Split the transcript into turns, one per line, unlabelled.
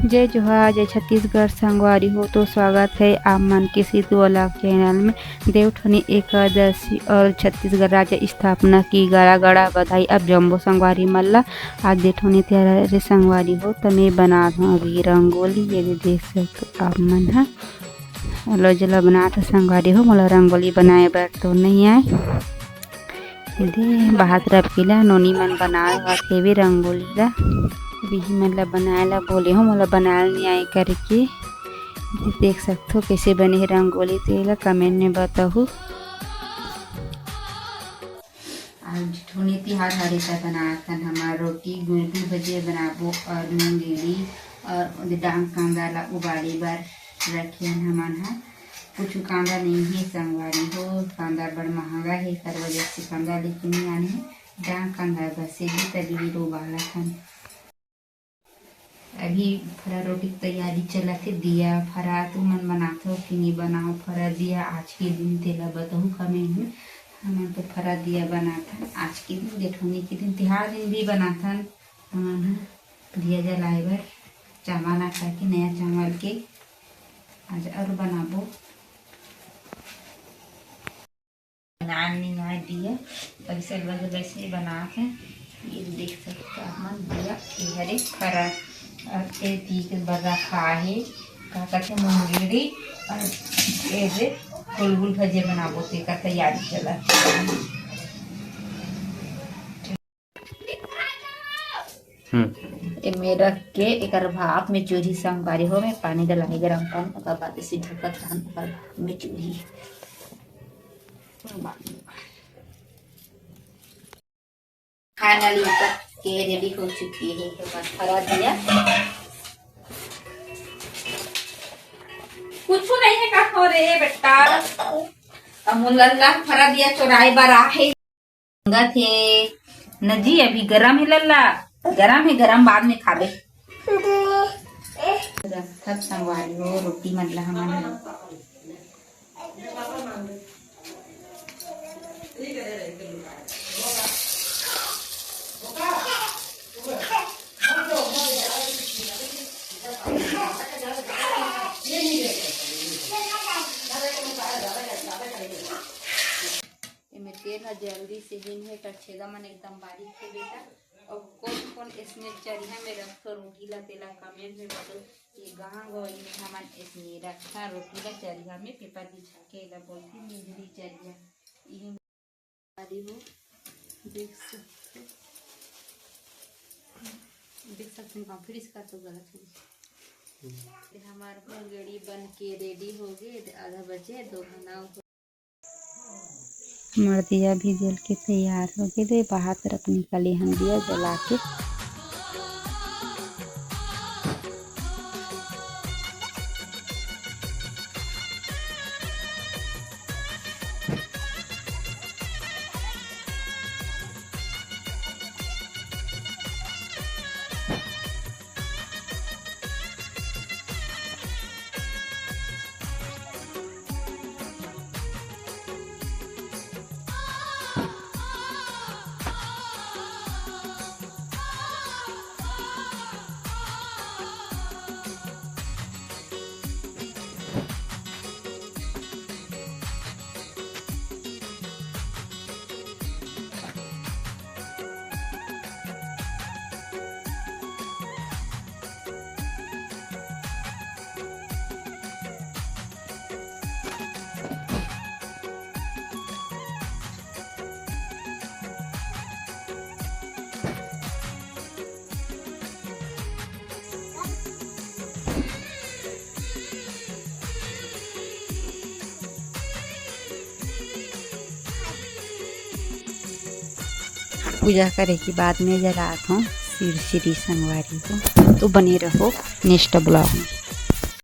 जय जोहार, जय छत्तीसगढ़ संगवारी हो। तो स्वागत है आप मन के सिद्धू वाला चैनल में। देवठनी एकादशी और छत्तीसगढ़ राज्य स्थापना की गड़ा गड़ा बधाई अब जम्बो संगवारी मल्ला। आज देवठनी त्यारे संगवारी हो तो मैं बना रहा हूँ अभी रंगोली। ये देख सकते आप मन है लो जला बना था संगवारी हो। मोला रंगोली बनाए बर तो नहीं आए बाहर तरफ किला नोनी मन बनाए थे रंगोली ला बिही मन ला बनाए ला बोले हो मोला बनाए नहीं आए करके। देख सकते हो कैसे बने है रंगोली तेला कमेंट में बताओ। आज ठोनी तिहार हरिता बनाथन हमार रोटी गुड़गुड़ भजिया बनाबो और मूंगेली और डांग कांदा ला उबाले बर रखियन हमन हा। कुछ कांदा नहीं है संगवारी हो, कांदा बड़ महंगा है कर वजह से कांदा लेके नहीं आने डांग कांदा बसे भी तभी उबाला थन। अभी फरा रोटी की तैयारी चला थे। दिया फरा तो मन बनाते हो कि नहीं बनाओ फरा दिया आज के दिन तेला बताऊँ कमेंट में। हमन तो फरा दिया बनाथन आज के दिन जेठौनी के दिन तिहार दिन भी बनाथन हमन दिया जलाए बर चावल आटा के नया चावल के आज और बनाबो बनाए दिया पैसा लगे वैसे बना के। ये देख सकते हम दिया हरे फरा और के बड़ा खाए का कहते मूंगेली और ये गुलगुल भजे बनाबो ते का तैयारी चला। में रख के एक भाप में चूरी संगवारी हो में पानी डलाई गरम पानी ओकर बाद से ढकत रहन में चूरी खाना लिया के रेडी हो चुकी है। बस फरा दिया कुछ नहीं है का हो रे बेटा अमुल्ला फरा दिया चौराहे बार है थे नजी अभी गरम है लल्ला गरम है गरम बाद में खाबे सब संगवारी हो रोटी मतलब हमारे तेल जल्दी से हिन है छेदा मन एकदम बारीक है बेटा। और कौन कौन इसमें चरिया में रखो रोटी ला तेला कमेंट में बताओ। ये गाँव गई में हमन इसमें रखा रोटी ला चरिया में पेपर बिछा के ला बोलती मिजरी चरिया ये हो देख सकते हैं। फिर इसका तो गलत है हमारे मूंगेली बन के रेडी हो गए आधा बजे दो घना मर्दिया भी जल के तैयार हो गए। बाहर तरफ निकले हम दिया जला के। पूजा करे के बाद में जलाता हूँ सिर श्री संगवारी को। तो बने रहो नेक्स्ट ब्लॉग में।